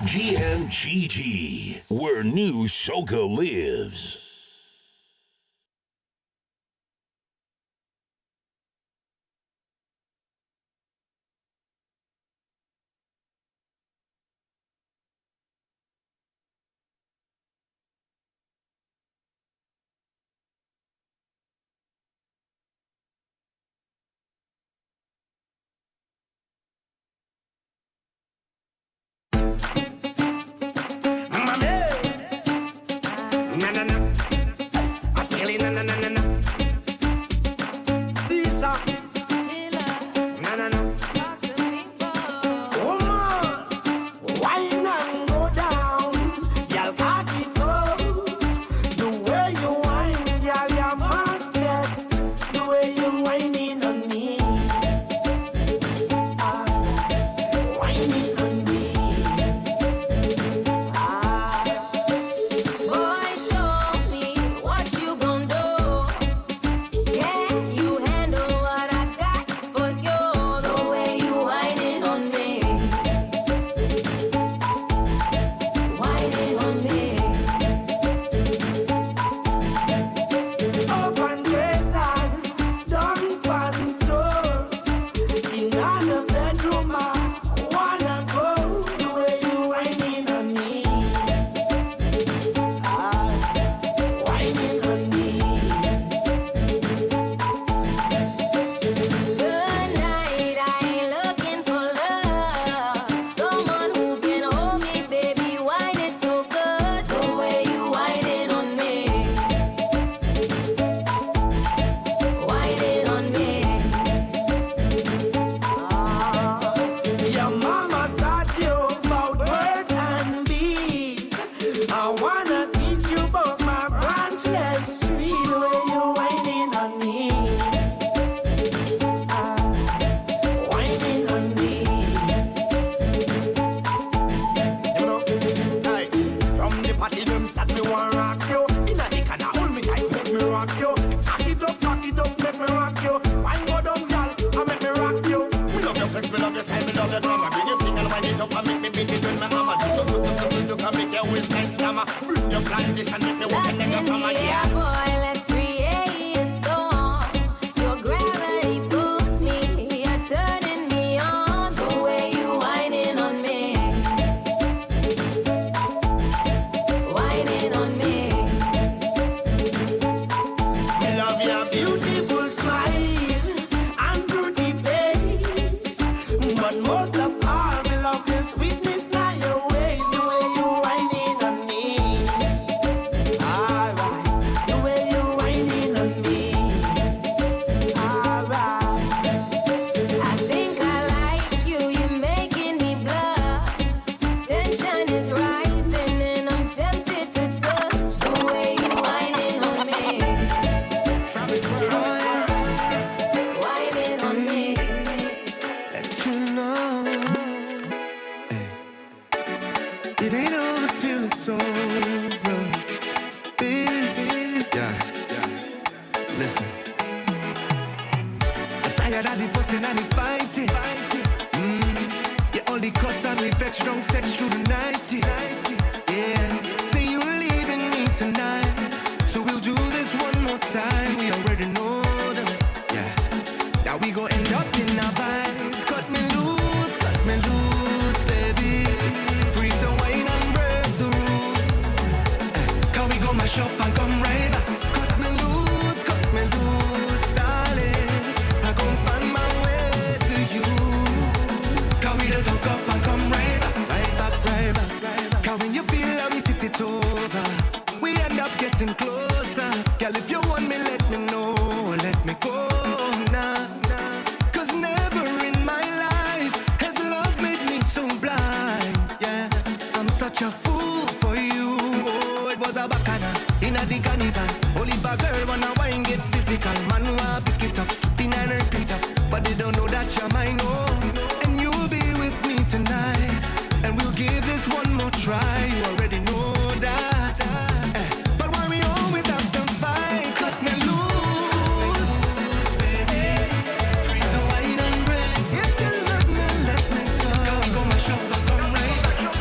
GNGG, where new Soca lives.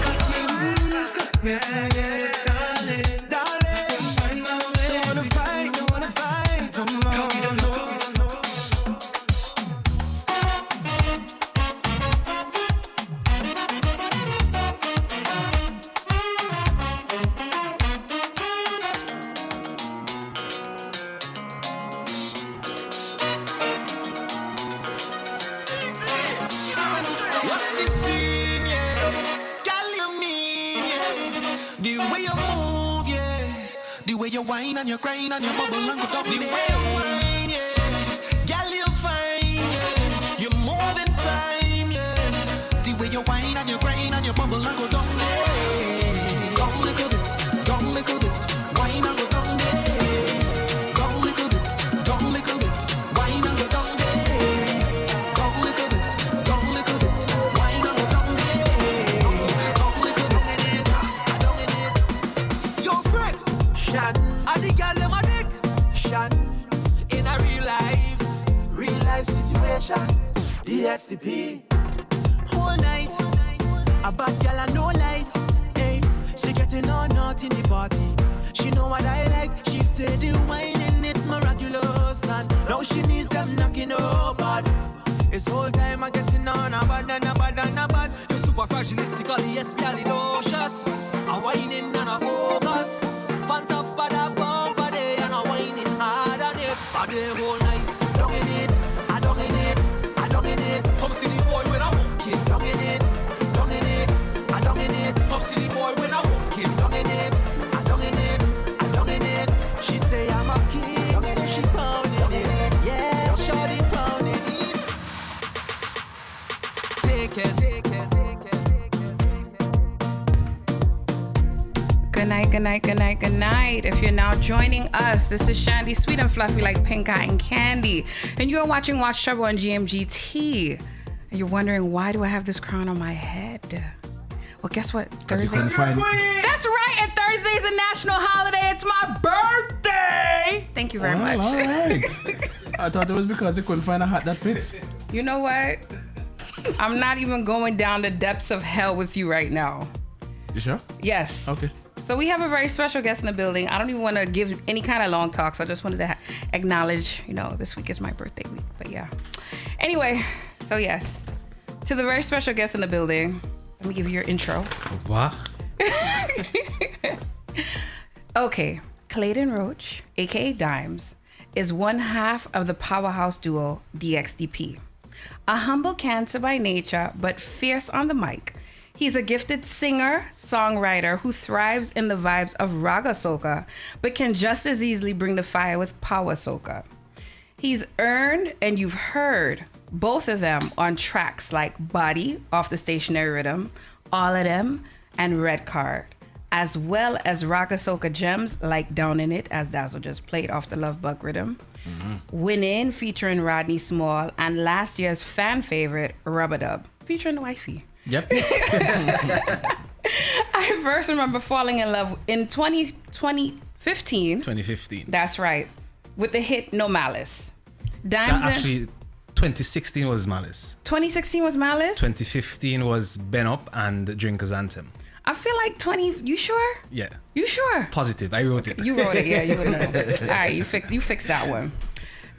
Cut me whine and you grind and you bubble and go down the way you whine, yeah. Girl, you fine, yeah. You move in time, yeah. The way you whine and you grind and you bubble and go down the way. Come little bit, down little bit, whine and go down the way. Come little bit, down little bit, whine and go down the way. Come little bit, down little bit, whine and go down the way. Come little bit, down in it. Yo, Frank, shot. I the girl them a dick. Shot. In a real life situation. DXDP. Whole night, a bad girl and no light. Hey, she getting all naughty in the party. She know what I like. She said the wine in it miraculous, and now she needs them knocking up bad. It's whole time I getting on a bad and a bad and a bad. You super fragilistically, espialidocious. A whining and a focus. Pants up by the bumper day and a whining hard on it. A day whole night, down in it, I down in it, I down in it. Come see the boy when I walk in, down in it, down in it, I down in it. Come see the boy when I walk in, down in it, I down in it, I down in it. She say I'm a king, so she pounding it. Yeah, shorty pounding it. Take it, take it, take it. Good night, good night, good night, good night. If you're now joining us, this is Chandy, sweet and fluffy like pink cotton candy. And you're watching Watch Chubble on GMGT. And you're wondering, why do I have this crown on my head? Well, guess what? Thursday. That's right, and Thursday is a national holiday. It's my birthday. Thank you very much. All right. I thought it was because you couldn't find a hat that fits. You know what? I'm not even going down the depths of hell with you right now. You sure? Yes. Okay. So we have a very special guest in the building. I don't even want to give any kind of long talks. I just wanted to acknowledge, this week is my birthday week. But yeah. Anyway, so yes. To the very special guest in the building, let me give you your intro. What? Okay. Clayton Roach, a.k.a. Dymez, is one half of the powerhouse duo DXDP. A humble cancer by nature, but fierce on the mic. He's a gifted singer, songwriter who thrives in the vibes of raga soca, but can just as easily bring the fire with power soca. He's earned, and you've heard, both of them on tracks like Body off the Stationary Rhythm, All of Them, and Red Card, as well as raga soca gems like Down in It, as Dazzle just played off the Love Bug Rhythm, Winnin' featuring Rodney Small, and last year's fan favorite, Rubber Dub, featuring the wifey. Yep. I first remember falling in love in 2015. 2015. That's right. With the hit No Malice. Dymez. Actually, 2016 was Malice. 2016 was Malice? 2015 was Ben Up and Drinker's Anthem. I feel like you sure? Yeah. You sure? Positive. I wrote it. You wrote it, yeah, you would know. All right, you fixed that one.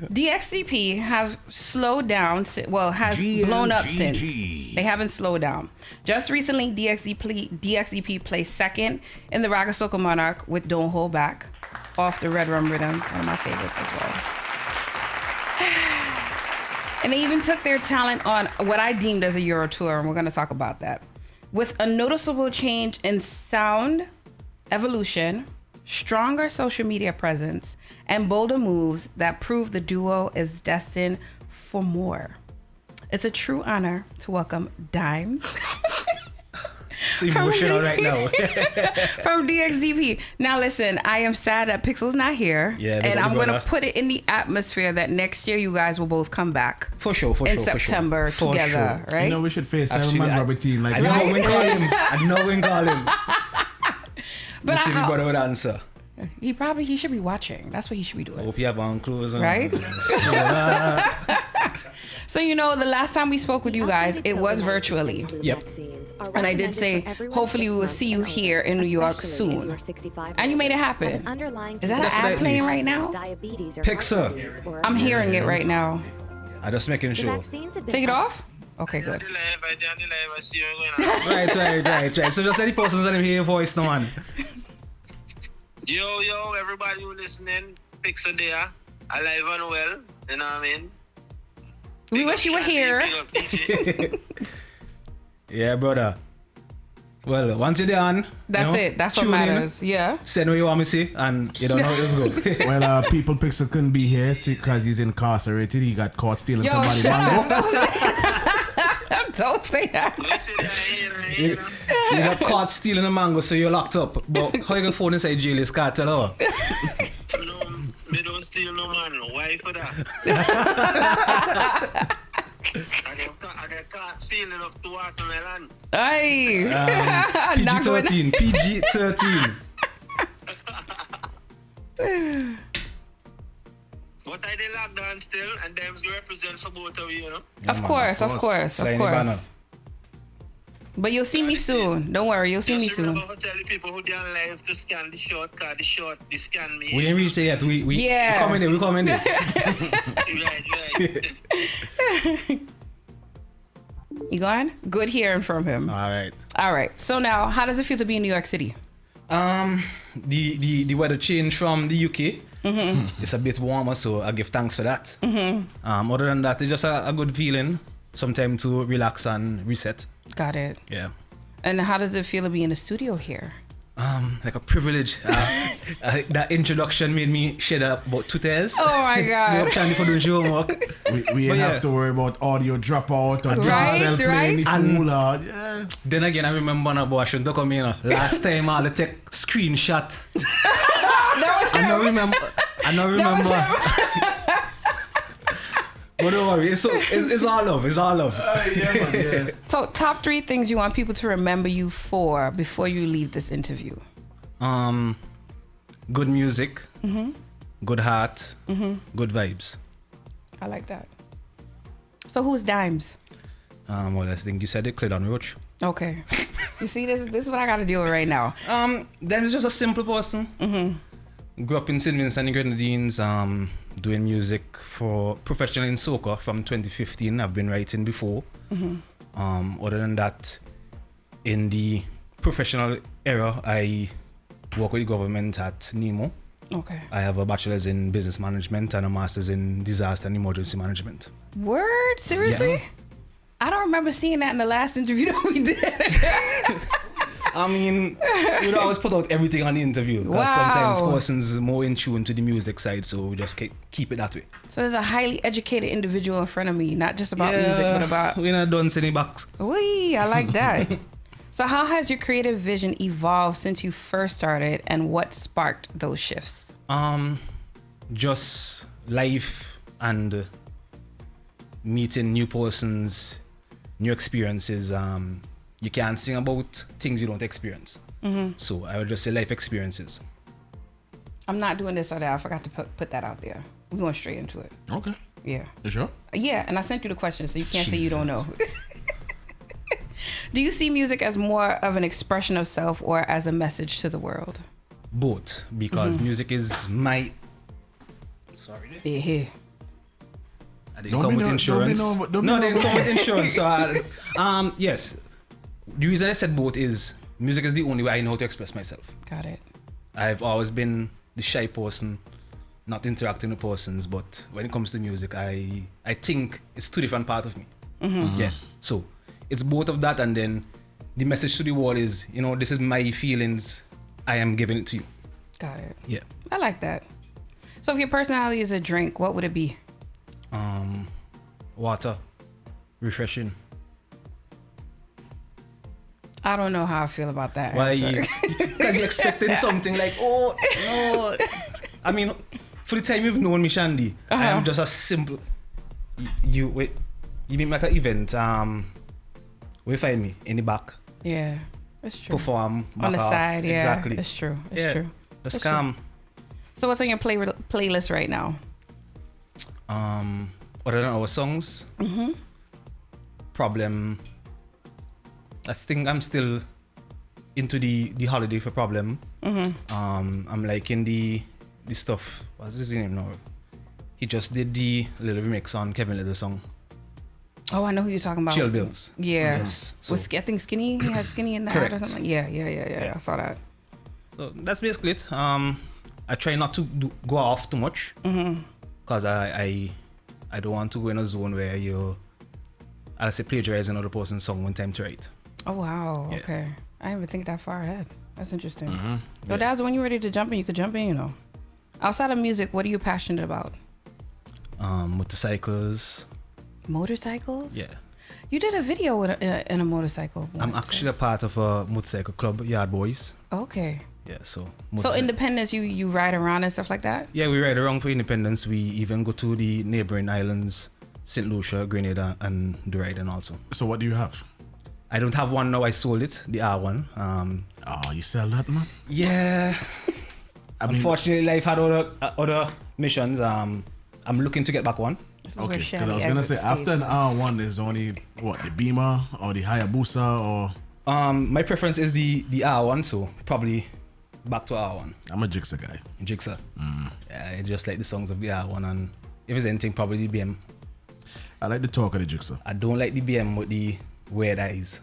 DXDP have slowed down, has blown up since. They haven't slowed down. Just recently, DXDP placed second in the Raga Soca Monarch with Don't Hold Back off the Red Rum Rhythm, one of my favorites as well. And they even took their talent on what I deemed as a Euro tour, and we're going to talk about that. With a noticeable change in sound, evolution, stronger social media presence, and bolder moves that prove the duo is destined for more. It's a true honor to welcome Dymez. So emotional right now. From DXDP. Now listen, I am sad that Pixel's not here. Yeah, and I'm going to put it in the atmosphere that next year you guys will both come back. For sure. In September together, right? We should face Actually, man Robert team. I know when call him. I know when call him. But see my brother would answer. He should be watching. That's what he should be doing. I hope you have on clothes on. Right? So, the last time we spoke with you guys, it was virtually. Yep. And I did say, hopefully we will see you here in New York soon. And you made it happen. Is that an ad playing right now? Pixar. I'm hearing it right now. I just making sure. Take it off? Okay, good. Right. So just any persons that hear your voice, no man. Yo, everybody who listening, Pixar there, alive and well, you know what I mean? We wish you were here. Yeah, brother. Well, once you're done, That's it. That's what tune in, matters. Yeah. Send what you want me to see, and you don't know how it's going. Well, People Pixel couldn't be here because he's incarcerated. He got caught stealing Yo, somebody's shut mango. up. Don't say that. Don't say that here. You got caught stealing a mango, so you're locked up. But how you gonna phone inside jail is cartel, or? No, me don't steal no man. Why for that? I get caught stealing up to watermelon. Ay. Not going- PG-13. PG-13. But I did lockdown still, and Dymez go represent for both of you, know? Of course. Flying the banner. But you'll see me soon. Don't worry, you'll see me Just soon. remember to tell the people who done live to scan the short, cause the short, they scan me. We ain't reached there yet. We Yeah. we coming there. Right. You going? Good hearing from him. All All right. So now, how does it feel to be in New York City? The weather change from the UK. It's a bit warmer, so I give thanks for that. Other than that, it's just a good feeling. Some time to relax and reset. Got it. Yeah. And how does it feel to be in the studio here? Like a privilege. That introduction made me shed about 2 tears. Oh my God. Chandy for doing your homework. We ain't But have yeah. to worry about audio dropout or Right, Marcel playing the right. fool. Yeah. Then again, I remember now, but I shouldn't come in. Last time I had to take screenshot. I don't remember. But don't worry, it's all love. It's all love. Yeah, man, yeah. So, top 3 things you want people to remember you for before you leave this interview. Good music, good heart, good vibes. I like that. So, who's Dymez? Well, I think you said it, Clayton Roach. Okay. You see, this is what I got to deal with right now. Dymez is just a simple person. Grew up in St. Vincent and the Grenadines, doing music for professional in Soca from 2015. I've been writing before. Other than that, in the professional era, I work with the government at NEMO. Okay. I have a bachelor's in business management and a master's in disaster and emergency management. Word? Seriously? Yeah. I don't remember seeing that in the last interview that we did. I mean, we don't always put out everything on the interview because Wow. sometimes persons are more in tune to the music side, so we just keep it that way. So there's a highly educated individual in front of me, not just about music, but about... We're not done sending back. Wee, I like that. So how has your creative vision evolved since you first started, and what sparked those shifts? Just life and meeting new persons, new experiences. You can't sing about things you don't experience. So I would just say life experiences. I'm not doing this or that. I forgot to put that out there. We're going straight into it. Okay. Yeah. You sure? Yeah, and I sent you the question, so you can't say you don't know. Do you see music as more of an expression of self or as a message to the world? Both, because music is my... Sorry. Yeah. I didn't come with insurance. No, they didn't come with insurance. So, yes. The reason I said both is music is the only way I know how to express myself. Got it. I've always been the shy person, not interacting with persons, but when it comes to music, I think it's 2 different parts of me. Yeah. So it's both of that, and then the message to the world is, this is my feelings. I am giving it to you. Got it. Yeah. I like that. So if your personality is a drink, what would it be? Water, refreshing. I don't know how I feel about that. Why? answer. Because you're expecting something like, oh, no. I mean, for the time you've known me, Chandy, I am just a simple... You meet me at an event, where you find me? In the back. Yeah, it's true. Perform, back On the off. side, yeah. Exactly. It's true. It's true. Just It's calm. So what's on your playlist right now? Other than our songs, Problem. I think I'm still into the holiday for Problem. I'm liking the stuff. What's his name now? He just did the little remix on Kevin Little song. Oh, I know who you're talking about. Chill Bills. Yeah. Yes. So, Was I think Skinny? He had Skinny in the hat or Correct. something. Yeah. I saw that. so that's basically it. I try not to go off too much because I don't want to go in a zone where I'll say plagiarizing another person's song one time to write. Oh wow. Yeah. Okay. I didn't even think that far ahead. That's interesting. So Yeah. that's when you're ready to jump in, you could jump in, you know. Outside of music, what are you passionate about? Motorcycles. Motorcycles? Yeah. You did a video in a motorcycle. I'm once, actually a part of a motorcycle club, Yard Boys. Okay. Yeah, so. So independence, you ride around and stuff like that? Yeah, we ride around for independence. We even go to the neighboring islands, St. Lucia, Grenada, and the riding also. So what do you have? I don't have one now. I sold it, the R1. Oh, you sell that, man? Yeah. Unfortunately, life had other missions. I'm looking to get back one. This is where Okay, because Chandy I was gonna say exits after an stage. R1, there's only what, the Beamer or the Hayabusa or My preference is the R1, so probably back to R1. I'm a Jigsaw guy. Jigsaw. Yeah, I just like the songs of the R1, and if it's anything, probably the BM. I like the talk of the Jigsaw. I don't like the BM with the weird eyes.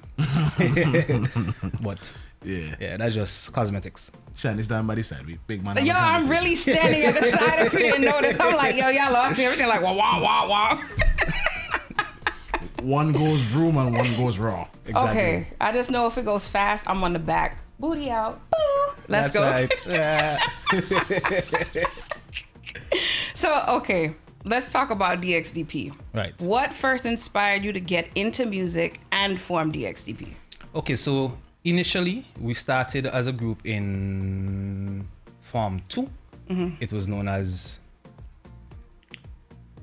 But yeah, that's just cosmetics. Shandy's down by the side. We big man. Yo, I'm really standing at the side if you didn't notice. I'm like, yo, y'all lost me. Everything like, wah, wah, wah, wah. One goes vroom and one goes raw. Exactly. Okay, I just know if it goes fast, I'm on the back. Booty out. Boo. Let's That's go. right. Yeah. So, okay, let's talk about DXDP. Right. What first inspired you to get into music and form DXDP? Okay, so initially we started as a group in Form 2. It was known as,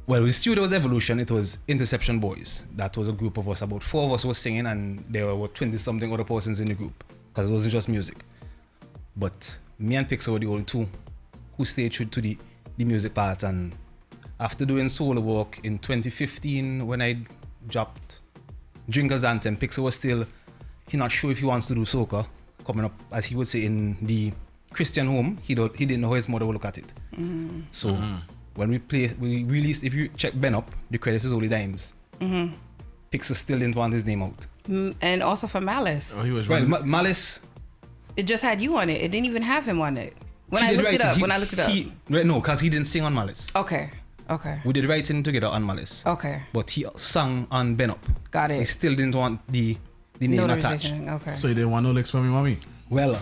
well, with Studio's Evolution, it was Interception Boys. That was a group of us. About 4 of us were singing, and there were 20-something other persons in the group, because it wasn't just music. But me and Pixar were the only 2 who stayed true to the music part. And after doing solo work in 2015, when I dropped Drinker's Anthem, Pixar was still, he not sure if he wants to do soca, coming up, as he would say, in the Christian home. He didn't know how his mother would look at it. So when we released, if you check Ben Up, the credits is only Dymez. Pixar still didn't want his name out. And also for Malice. Oh, he was Well, running. Malice, It just had you on it. It didn't even have him on it. When he I did looked it writing. up. No, because he didn't sing on Malice. Okay. We did writing together on Malice. Okay. But he sang on Ben Up. Got it. He still didn't want the name attached. Notarization. Okay. So you didn't want no licks from me, mommy? Well,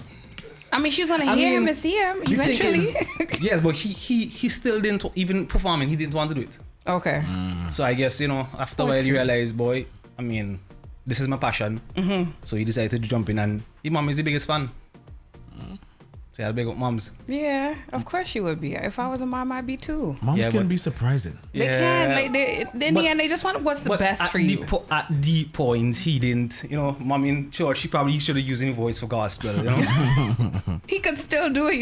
I mean, she was gonna I hear mean, him and see him the thing eventually. is, yes, but he still didn't, even performing, he didn't want to do it. Okay. So I guess, after a while you realize, boy, I mean, this is my passion. So he decided to jump in, and his mom is the biggest fan. So I'll big up moms. Yeah, of course she would be. If I was a mom, I'd be too. Moms Yeah, can but- be surprising. They can. Like, in the end, they just want what's the best at for you. At the point, he didn't, mom in church, she probably should have used his voice for gospel, He could still do it,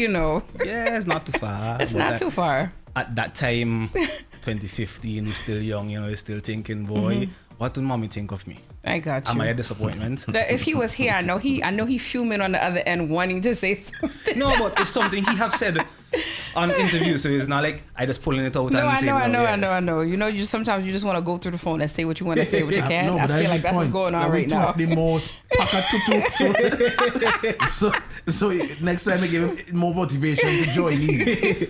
Yeah, it's not too far. It's but not too far. At that time, 2015, we're still young, you're still thinking, boy, what would mommy think of me? I got you. Am I a disappointment? If he was here, I know he fuming on the other end, wanting to say something. No, but it's something he have said on interview, so it's not like I just pulling it out No, and I saying, know. Sometimes you just want to go through the phone and say what you want to say, what you can. No, I but feel like the that's what's point. going on That right we now. talk the most so next time I give him more motivation to join in.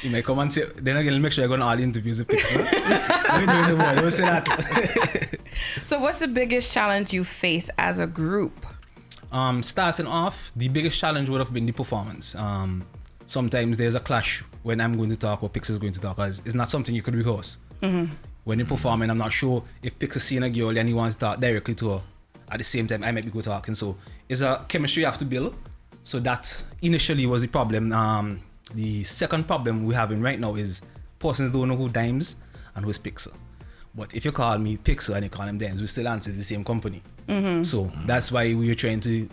You may come and say, then again, make sure I go on all the interviews with Pixar. Don't say that. So what's the biggest challenge you face as a group? Starting off, the biggest challenge would have been the performance. Sometimes there's a clash when I'm going to talk or Pixar's going to talk, because it's not something you could rehearse. When you're performing, I'm not sure if Pixar's seeing a girl and he wants to talk directly to her. At the same time, I might be go talking. So it's a chemistry you have to build. So that initially was the problem. The second problem we're having right now is persons don't know who Dymez and who is Pixar. But if you call me Pixar and you call him Dymez, we still answer the same company. So that's why we are trying to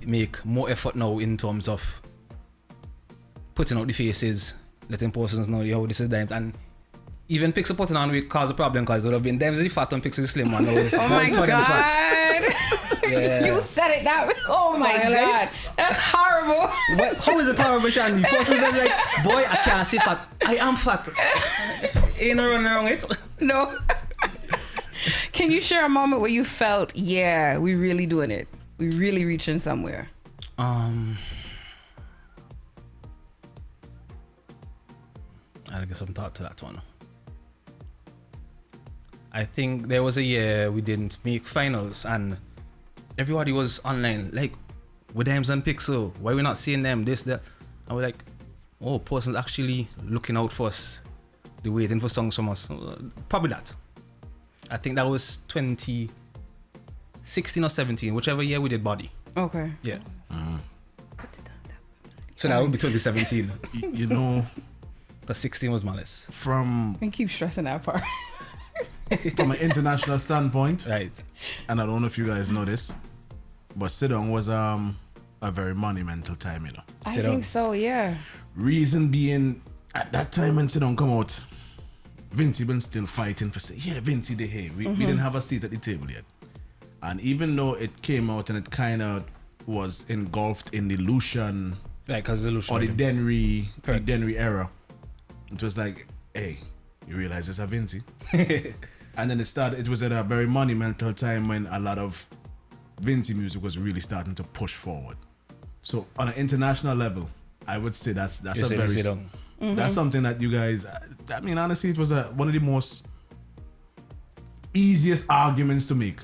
make more effort now in terms of putting out the faces, letting persons know, yo, this is Dymez. And even Pixar putting on weight caused a problem, because it would have been Dymez the fat and Pixar the slim one. Oh my God. Yeah. You said it that way. Oh my I like God. That's horrible. How is it horrible, Chandy? Persons are like, boy, I can't say fat. I am fat. Ain't no running around it. No. Can you share a moment where you felt, yeah, we really doing it? We really reaching somewhere? I gotta give some thought to that one. I think there was a year we didn't make finals, and everybody was online, like, with Dymez and Pixel, why we not seeing them, this, that? And we're like, oh, person's actually looking out for us. They're waiting for songs from us. Probably that. I think that was 2016 or 17, whichever year we did Body. Okay. Yeah. So that would be 2017. You know, The 16 was Malice. from And keep stressing that part. an international standpoint, Right. and I don't know if you guys know this, but Sidong was a very monumental time, you know. I Sit think down. so, yeah. Reason being, at that time when Sidong come out, Vincy been still fighting for say, yeah, Vincy they here. We didn't have a seat at the table yet. And even though it came out and it kind of was engulfed in the Lucian Right, because the Lucian. or the Denry, Correct. era, it was like, hey, you realize it's a Vincy? And then it was at a very monumental time when a lot of Vincy music was really starting to push forward. So on an international level, I would say that's You a say very Sidong. that's something that you guys. I mean, honestly, it was one of the most easiest arguments to make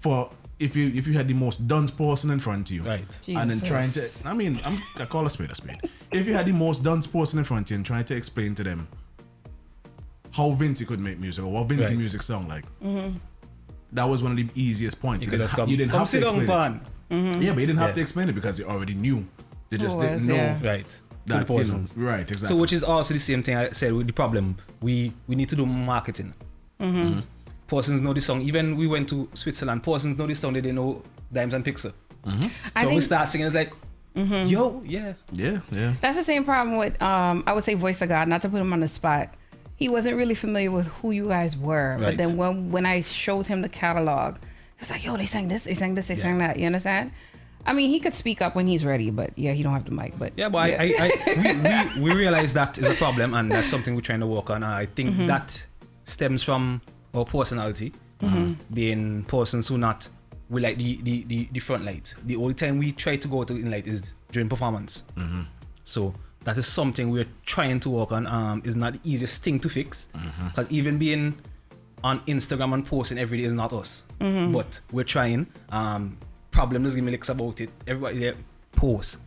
for if you had the most dunce person in front of you, Right. and then trying to. Jesus. I mean, I call a spade a spade. If you had the most dunce person in front of you and trying to explain to them how Vincy could make music or what Vincy Right. music sound like, that was one of the easiest points. You could just come. You didn't Come have to sit down, explain fan. it. Yeah, but you didn't have Yeah. to explain it because you already knew. They just Who didn't was, know yeah. Right. To that. the persons. Right, exactly. So, which is also the same thing I said with the problem. We need to do marketing. Persons know the song. Even we went to Switzerland. Persons know the song. They didn't know Dymez and Pixel. I So we think start singing. It's like, yo, yeah. yeah. that's the same problem with, I would say Voice of God, not to put him on the spot. He wasn't really familiar with who you guys were. But Right. then when I showed him the catalog, he was like, yo, they sang this, they sang this, they sang that. You understand? I mean, he could speak up when he's ready, but yeah, he don't have the mic. But Yeah, but we realize that is a problem, and that's something we're trying to work on. I think that stems from our personality, being persons who not we like the front light. The only time we try to go to in light is during performance. So that is something we're trying to work on. It's not the easiest thing to fix, because even being on Instagram and posting every day is not us, but we're trying. Problem is, give me licks about it. Everybody there, post.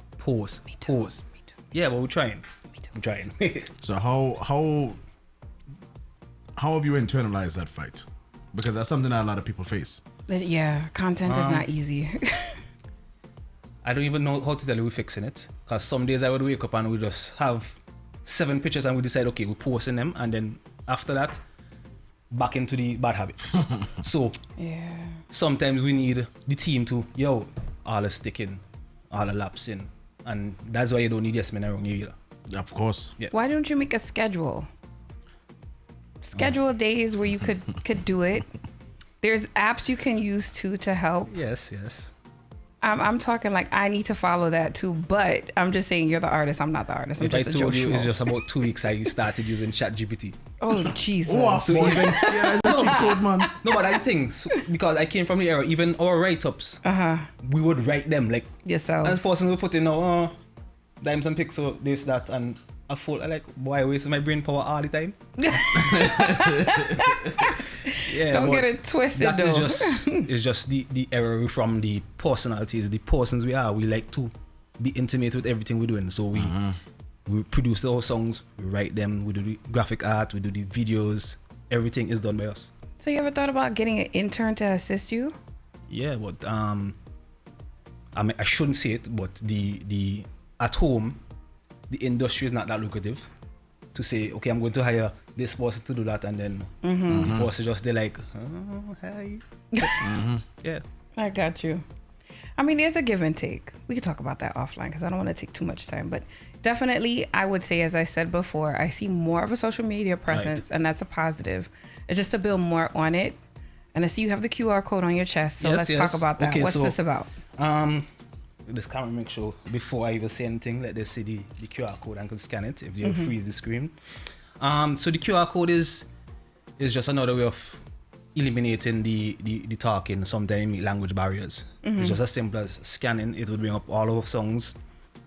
Yeah, but we're trying. We're trying. So how have you internalized that fight? Because that's something that a lot of people face. yeah, content is not easy. I don't even know how to tell you we're fixing it. Because some days I would wake up and we just have 7 pictures and we decide, okay, we're posting them. And then after that, back into the bad habit. So yeah. sometimes we need the team to, all the sticking, all the laps in. And that's why you don't need yes men around you either. Of course. Yeah. Why don't you make a schedule? Schedule days where you could do it. There's apps you can use too to help. Yes. I'm talking like I need to follow that too, but I'm just saying you're the artist. I'm not the artist. I'm If I just a told you Joshua. it's just about 2 weeks I started using ChatGPT. Oh Jesus! So even Yeah, that's a cheat code, man. no, but that's the thing. So, because I came from the era, even our write-ups, we would write them like Yourself. as person we put in Dymez and Pixel, this, that, and I feel like why waste my brain power all the time. Yeah, Don't but get it twisted that though. is just the error from the personalities, the persons we are. We like to be intimate with everything we're doing. So we produce our songs, we write them, we do the graphic art, we do the videos. Everything is done by us. So you ever thought about getting an intern to assist you? Yeah, but I mean, I shouldn't say it, but the at home, the industry is not that lucrative to say, okay, I'm going to hire this person to do that, and then the person just they're like, oh, hi. Yeah. I got you. I mean, there's a give and take. We could talk about that offline because I don't want to take too much time. But definitely, I would say, as I said before, I see more of a social media presence, and that's a positive. It's just to build more on it. And I see you have the QR code on your chest, so Yes, let's talk about that. Okay, What's so, this about? This camera make sure before I even say anything, let them see the QR code and can scan it if you freeze the screen. So the QR code is just another way of eliminating the talking, sometimes language barriers. It's just as simple as scanning. It would bring up all our songs,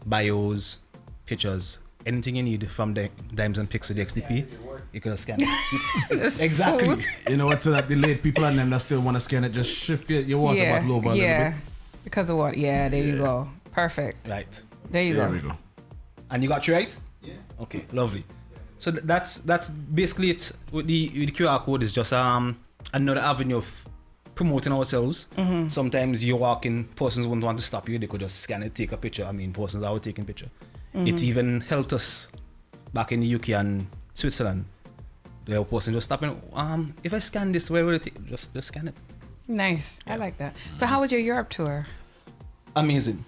bios, pictures, anything you need from the Dymez and Pixel DXDP. You can scan it. Exactly. Food. You know what? So that the late people and them that still want to scan it, just shift your water bottle over a little bit. Because of what? Yeah, there you go. Perfect. Right. There you There go. we go. And you got you right? Yeah. Okay, lovely. So that's basically it. With the QR code is just another avenue of promoting ourselves. Sometimes you're walking, persons wouldn't want to stop you. They could just scan it, take a picture. I mean, persons are taking picture. It even helped us back in the UK and Switzerland. The person just stopping. If I scan this, where will it take? Just scan it. Nice. I like that. So how was your Europe tour? Amazing.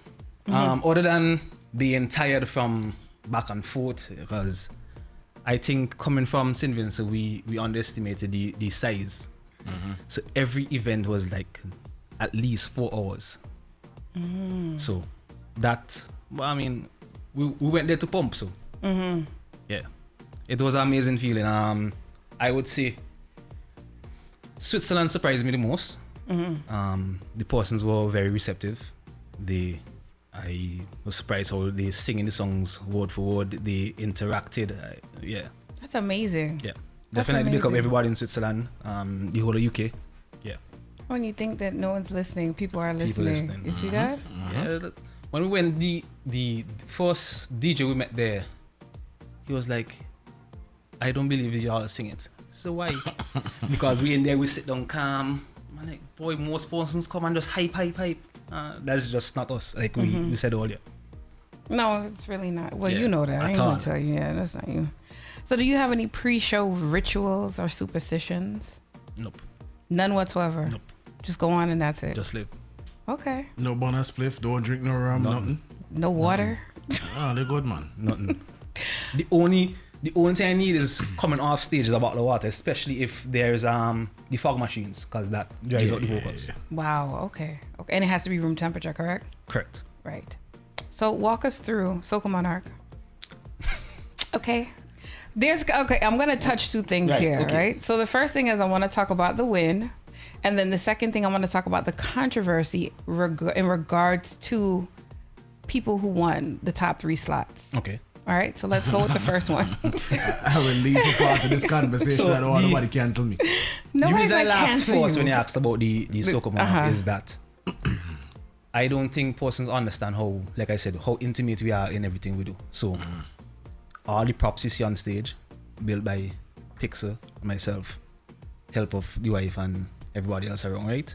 Other than being tired from back and forth, because I think coming from St. Vincent, we underestimated the size. So every event was like at least 4 hours. So that, well, I mean, we went there to pump. So yeah, it was an amazing feeling. I would say Switzerland surprised me the most. The persons were very receptive. I was surprised how they singing the songs word for word. They interacted. Yeah, That's amazing. yeah. That's Definitely pick up amazing. everybody in Switzerland, the whole of UK. Yeah. When you think that no one's listening, people are listening. People listening. You see that? Yeah. When we went, the first DJ we met there, he was like, "I don't believe y'all sing it." So why? Because we in there, we sit down calm. I'm like, boy, most persons come and just hype. That's just not us. Like we said earlier. No, it's really not. Well, Yeah, you know that. I at ain't all. gonna tell you. Yeah, that's not you. So do you have any pre-show rituals or superstitions? Nope. None whatsoever? Nope. Just go on and that's it? Just live. Okay. No bonus spliff, don't drink no rum, nothing. No water? Ah, they're good, man. Nothing. The only thing I need is coming off stage is a bottle of water, especially if there's the fog machines, because that dries out the vocals. Wow, okay. And it has to be room temperature, correct? Correct. Right. So walk us through Soca Monarch. Okay. I'm gonna touch two things Right, here, okay. right? So the first thing is I want to talk about the win, and then the second thing I want to talk about the controversy in regards to people who won the top 3 slots. Okay. All right, so let's go with the first one. I will leave for part of this conversation. So I don't want nobody cancel me. The Nobody's reason I like laughed cancel first you. when you asked about the Soca Monarch is that I don't think persons understand how, like I said, how intimate we are in everything we do. So all the props you see on stage, built by Pixar, myself, help of the wife and everybody else around, right?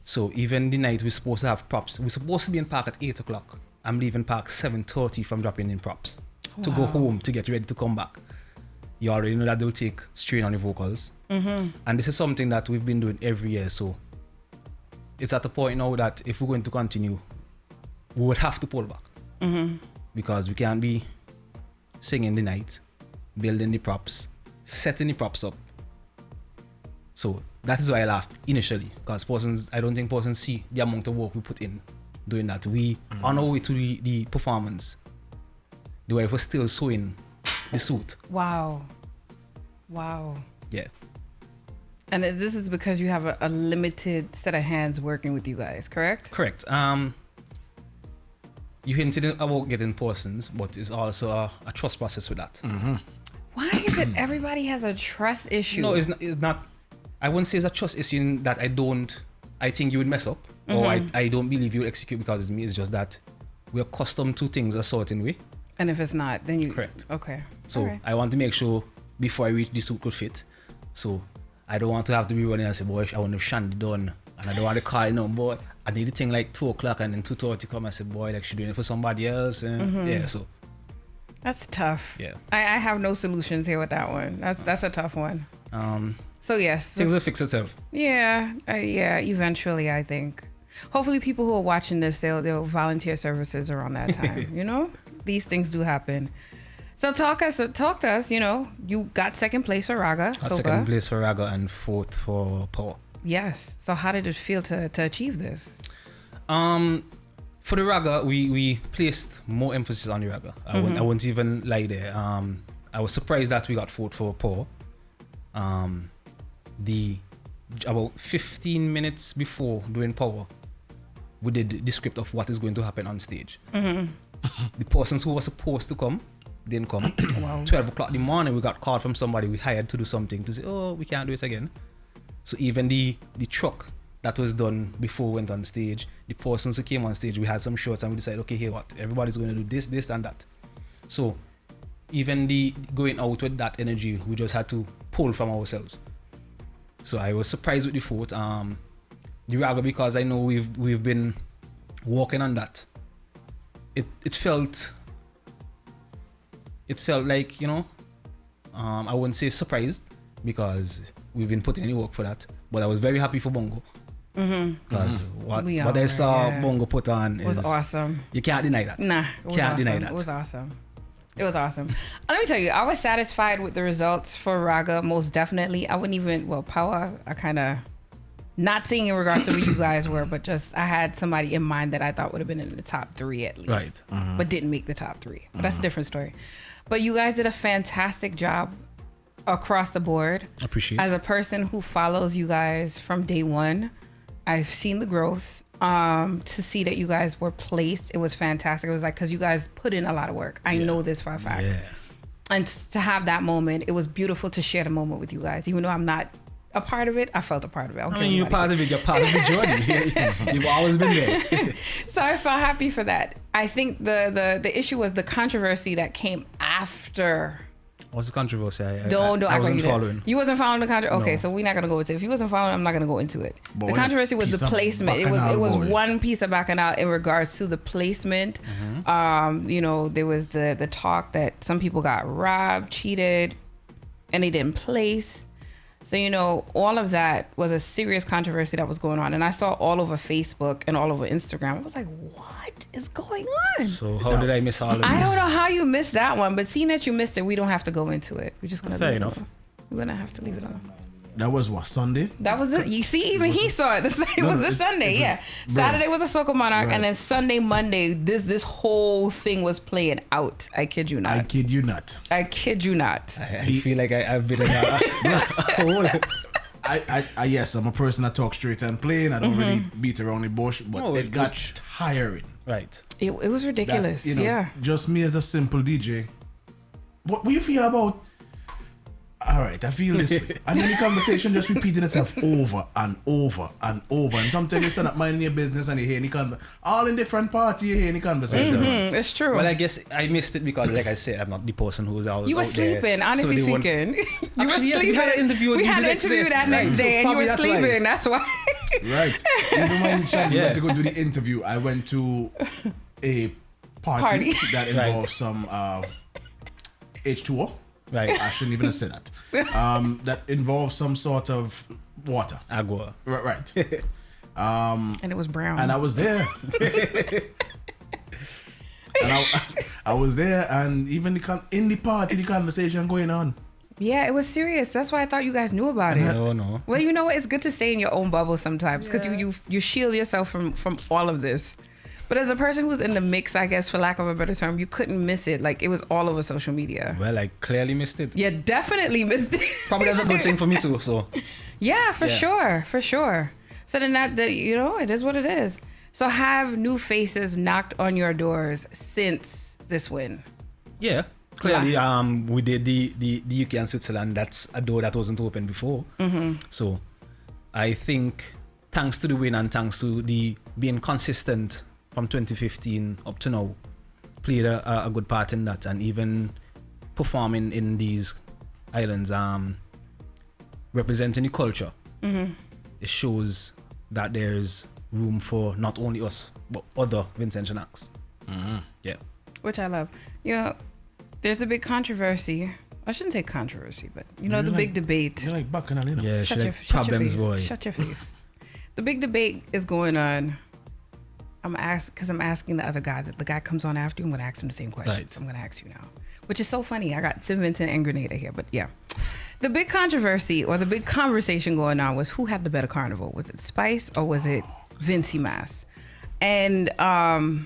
So even the night we're supposed to have props, we're supposed to be in park at 8 o'clock. I'm leaving park 7:30 from dropping in props to go home to get ready to come back. You already know that they'll take strain on the vocals. And this is something that we've been doing every year. So it's at the point now that if we're going to continue, we would have to pull back. Because we can't be singing the night, building the props, setting the props up. So that is why I laughed initially, because I don't think persons see the amount of work we put in doing that. We on our way to the performance, the wife was still sewing the suit. Wow. Yeah. And this is because you have a limited set of hands working with you guys, correct? Correct. You hinted about getting persons, but it's also a trust process with that. Why is it everybody has a trust issue? No, it's not. I wouldn't say it's a trust issue in that I think you would mess up, or I don't believe you will execute because it's me. It's just that we're accustomed to things a certain way. And if it's not, then you... Correct. Okay. So All right. I want to make sure before I reach the suit could fit. So I don't want to have to be running and say, boy, I want to Chandy done. And I don't want to call, boy, I need the thing like 2 o'clock and then 2:30 come and say, boy, like she's doing it for somebody else. And yeah, so. That's tough. Yeah. I have no solutions here with that one. That's a tough one. So yes. Things will fix itself. Yeah. Eventually, I think. Hopefully, people who are watching this, they'll volunteer services around that time. These things do happen. So talk to us. You got second place for Raga. Got Soca. second place for Raga and 4th for Power. Yes. So how did it feel to achieve this? For the Raga, we placed more emphasis on the Raga. I won't even lie there. I was surprised that we got 4th for Power. About 15 minutes before doing Power, we did the script of what is going to happen on stage. The persons who were supposed to come didn't come. Wow. 12 o'clock in the morning, we got called from somebody we hired to do something to say, oh, we can't do it again. So even the truck that was done before we went on stage. The persons who came on stage, we had some shots and we decided, okay, here what? Everybody's going to do this, this, and that. So even the going out with that energy, we just had to pull from ourselves. So I was surprised with the vote. The Raga, because I know we've been working on that. It felt like, you know, I wouldn't say surprised because we've been putting in the work for that. But I was very happy for Bongo. Because what I saw Bongo put on was awesome. You can't deny that. Nah, can't deny that. It was awesome. It was awesome. Let me tell you, I was satisfied with the results for Raga, most definitely. I wouldn't even, Power, I kind of, not saying in regards to where you guys were, but just I had somebody in mind that I thought would have been in the top 3 at least. Right. But didn't make the top 3. But that's a different story. But you guys did a fantastic job across the board. Appreciate it. As a person who follows you guys from day one, I've seen the growth. To see that you guys were placed, it was fantastic. It was like, because you guys put in a lot of work. I know this for a fact. Yeah. And to have that moment, it was beautiful to share the moment with you guys. Even though I'm not a part of it, I felt a part of it. I mean, you're part of it. You're part of the journey. You've always been there. So I felt happy for that. I think the issue was the controversy that came after. What's the controversy? I wasn't following. You wasn't following the controversy? Okay, No. So we're not going to go into it. If you wasn't following, I'm not going to go into it. But the controversy was the placement. It was boy. one piece of backing out in regards to the placement. You know, there was the talk that some people got robbed, cheated, and they didn't place. So, you know, all of that was a serious controversy that was going on. And I saw all over Facebook and all over Instagram. I was like, what is going on? So how did I miss all of this? I don't know how you missed that one, but seeing that you missed it, we don't have to go into it. We're just going to Fair leave enough. it alone. We're going to have to leave it alone. That was what, Sunday? That was it. You see, even he saw it. It was this Sunday, yeah. Saturday was a Soca Monarch, and then Sunday, Monday, this whole thing was playing out. I kid you not. I kid you not. I kid you not. I feel like I've been in I yes, I'm a person that talks straight and plain. I don't really beat around the bush, but No, it got tiring. Right. It was ridiculous. That, you know, yeah. Just me as a simple DJ. What do you feel about? All right, I feel this way. And then the conversation just repeating itself over and over and over. And sometimes you stand up minding your business and you hear any conversation. All in different party, you hear any conversation. It's true. Well, I guess I missed it because, like I said, I'm not the person who's always You were out there. sleeping, honestly So they won't- speaking. You were Actually, yes, sleeping. we had an interview We had an interview that next Right. day, So and you were probably that's why. sleeping. That's why. Right. Even when Chandy Yeah. went to go do the interview, I went to a party. that involved some H2O. Right. I shouldn't even have said that. That involves some sort of water. Agua. Right. And it was brown. And I was there. And I was there, and even in the party, the conversation going on. Yeah, it was serious. That's why I thought you guys knew about it. No. Well, you know what? It's good to stay in your own bubble sometimes because you shield yourself from all of this. But as a person who's in the mix, I guess, for lack of a better term, you couldn't miss it. Like, it was all over social media. Well, I clearly missed it. You definitely missed it. Probably that's a good thing for me too. So. Yeah, for sure. So then it is what it is. So have new faces knocked on your doors since this win? Yeah. Clearly, we did the UK and Switzerland. That's a door that wasn't open before. So I think thanks to the win and thanks to the being consistent from 2015 up to now, played a good part in that, and even performing in these islands, representing the culture. It shows that there's room for not only us but other Vincentian acts. Yeah, Which I love. There's a big controversy. I shouldn't say controversy, but the big debate. You're like bacchanal, you know? yeah. Shut your Problems, face. boy. Shut your face. The big debate is going on. I'm asking the other guy. The guy comes on after you. I'm going to ask him the same question. Right. So I'm going to ask you now, which is so funny. I got Sim Vincent and Grenada here, but yeah. The big controversy or the big conversation going on was who had the better carnival. Was it Spice or was it Vincy Mass? And I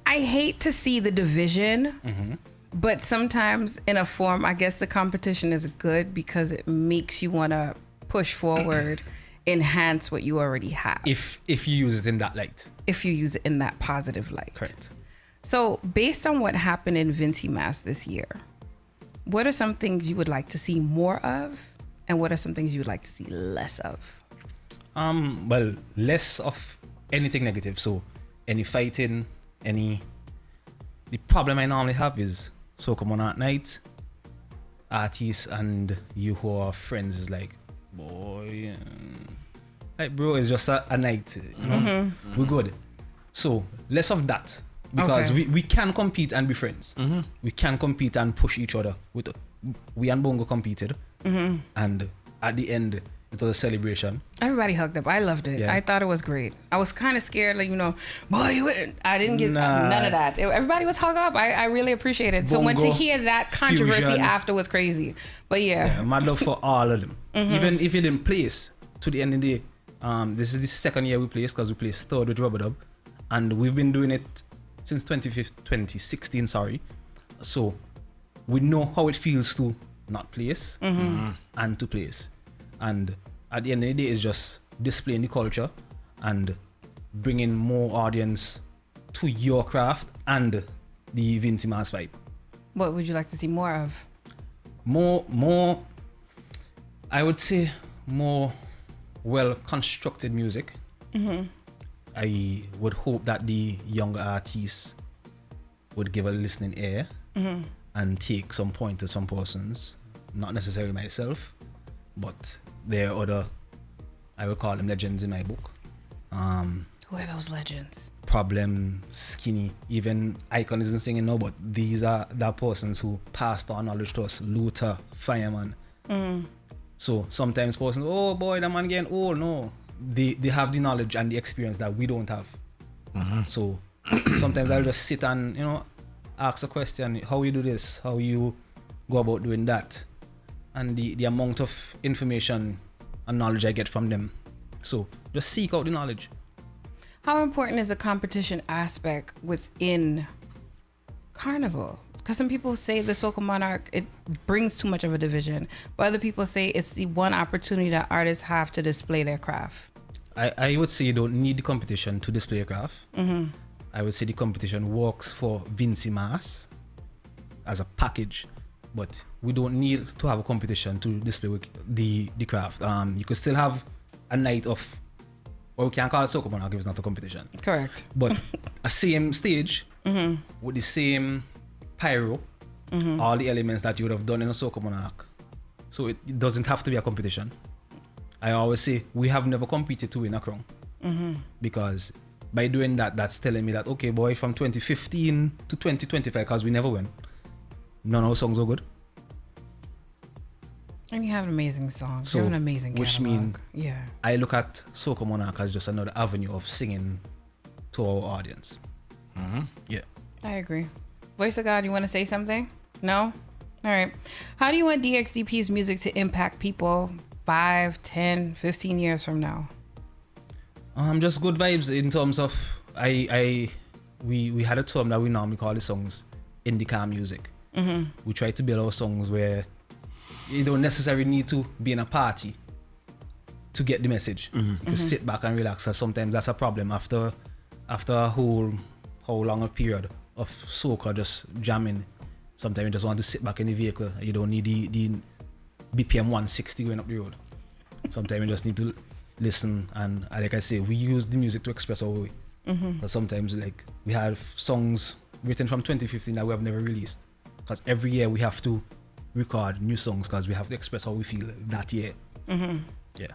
hate to see the division, but sometimes in a form, I guess the competition is good because it makes you want to push forward, enhance what you already have. If you use it in that light. If you use it in that positive light. Correct. So based on what happened in Vincy Mass this year, what are some things you would like to see more of? And what are some things you would like to see less of? Well, less of anything negative. So, any fighting, the problem I normally have is Soca Monarch night, artists and you who are friends is like, boy, like bro, it's just a night, you know? We're good. So less of that because we can compete and be friends. We can compete and push each other. We and Bongo competed, and at the end it was a celebration. Everybody hugged up. I loved it. Yeah. I thought it was great. I was kind of scared, like, boy, you wouldn't. I didn't get none of that. Everybody was hugged up. I really appreciate it. So when to hear that controversy fusion. after was crazy. But yeah. Mad love for all of them. Even if you didn't place to the end of the day, this is the second year we placed because we placed third with Rubber Dub, and we've been doing it since 2016. Sorry, so we know how it feels to not place and to place, and at the end of the day, it's just displaying the culture and bringing more audience to your craft and the Vincy Mass vibe. What would you like to see more of? More. I would say more well-constructed music. I would hope that the younger artists would give a listening ear and take some pointers from persons, not necessarily myself, but there are other, I would call them legends in my book. Who are those legends? Problem, Skinny, even Icon isn't singing now, but these are the persons who passed on knowledge to us. Luther, Fireman. So sometimes persons, oh boy, that man getting old. No, they have the knowledge and the experience that we don't have. So sometimes I'll just sit and ask a question: how you do this? How you go about doing that? And the amount of information and knowledge I get from them. So just seek out the knowledge. How important is the competition aspect within Carnival? Because some people say the Soca Monarch, it brings too much of a division. But other people say it's the one opportunity that artists have to display their craft. I would say you don't need the competition to display your craft. I would say the competition works for Vincy Mass as a package. But we don't need to have a competition to display the craft. You could still have a night of, or we can't call it Soca Monarch if it's not a competition. Correct. But a same stage with the same pyro, all the elements that you would have done in a Soca Monarch. So it doesn't have to be a competition. I always say we have never competed to win a crown. Because by doing that, that's telling me that, okay, boy, from 2015 to 2025, because we never win, none of our songs are good. And you have an amazing song. So, you have an amazing which catalog. mean I look at Soca Monarch as just another avenue of singing to our audience. Yeah. I agree. Voice of God, you want to say something? No? All right. How do you want DXDP's music to impact people 5, 10, 15 years from now? Just good vibes in terms of we had a term that we normally call the songs indie car music. We try to build our songs where you don't necessarily need to be in a party to get the message. You can sit back and relax. And sometimes that's a problem after a how long a period of soca just jamming. Sometimes you just want to sit back in the vehicle. You don't need the BPM 160 going up the road. Sometimes you just need to listen, and like I say, we use the music to express our way. But sometimes like we have songs written from 2015 that we have never released, because every year we have to record new songs because we have to express how we feel that year. Yeah.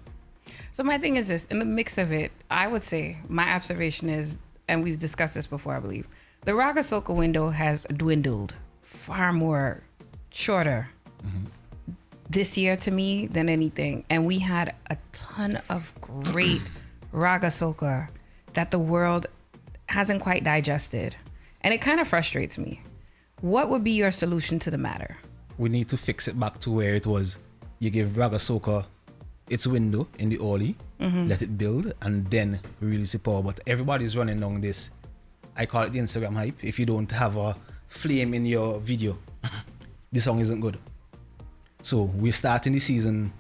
So my thing is this, in the mix of it, I would say my observation is, and we've discussed this before, I believe, the Raga Soca window has dwindled far more shorter this year to me than anything. And we had a ton of great Raga Soca that the world hasn't quite digested. And it kind of frustrates me. What would be your solution to the matter? We need to fix it back to where it was. You give Raga Soca its window in the early, let it build, and then release the power. But everybody's running down this, I call it the Instagram hype. If you don't have a flame in your video, the song isn't good. So we're starting the season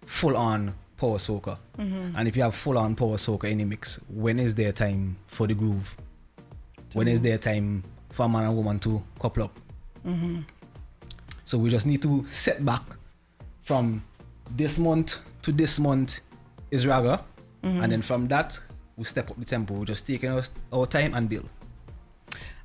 full on power soca. And if you have full on power soca in the mix, when is there time for the groove? When is there time for a man and woman to couple up? So we just need to set back from this month to this month is Raga, And then from that, we step up the tempo. We're just taking our time and build.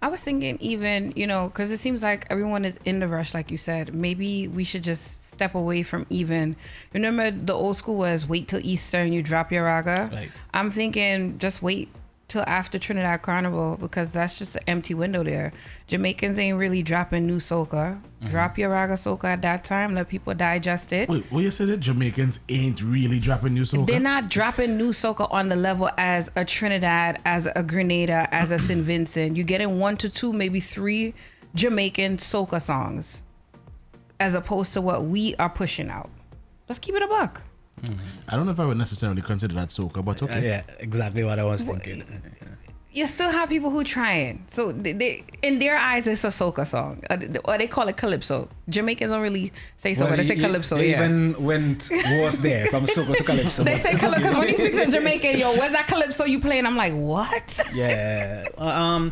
I was thinking even, because it seems like everyone is in the rush, like you said. Maybe we should just step away from even. Remember the old school was wait till Easter and you drop your raga? Right. I'm thinking just wait till after Trinidad Carnival because that's just an empty window there. Jamaicans ain't really dropping new soca. Drop your raga soca at that time. Let people digest it. Wait, what you said that Jamaicans ain't really dropping new soca? They're not dropping new soca on the level as a Trinidad, as a Grenada, as a St. Vincent. You're getting 1 to 2, maybe 3 Jamaican soca songs as opposed to what we are pushing out. Let's keep it a buck. I don't know if I would necessarily consider that soca, but okay. Yeah, exactly what I was thinking. You still have people who trying. So they in their eyes, it's a soca song. Or they call it calypso. Jamaicans don't really say soca. They say calypso, They yeah. even was there from soca to calypso. They say calypso because when you speak to Jamaican, where's that calypso you playing? I'm like, what? Yeah. I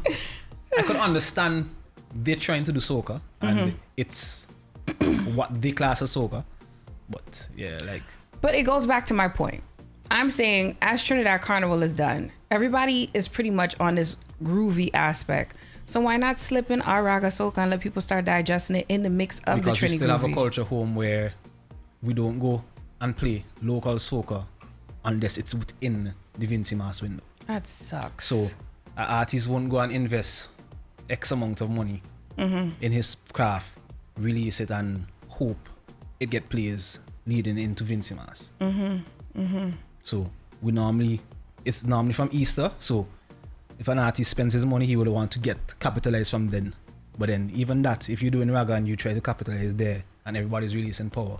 could understand they're trying to do soca and it's what they class as soca. But yeah, like. But it goes back to my point. I'm saying as Trinidad Carnival is done, everybody is pretty much on this groovy aspect. So why not slip in our raga soca and let people start digesting it in the mix of Because the Trinity we still have a groovy? culture home where we don't go and play local soca unless it's within the Vincy Mass window. That sucks. So an artist won't go and invest X amount of money in his craft, release it and hope it get plays leading into Vincy Mass. So it's normally from Easter. So if an artist spends his money, he will want to get capitalized from then. But then even that, if you're doing raga and you try to capitalize there and everybody's releasing power,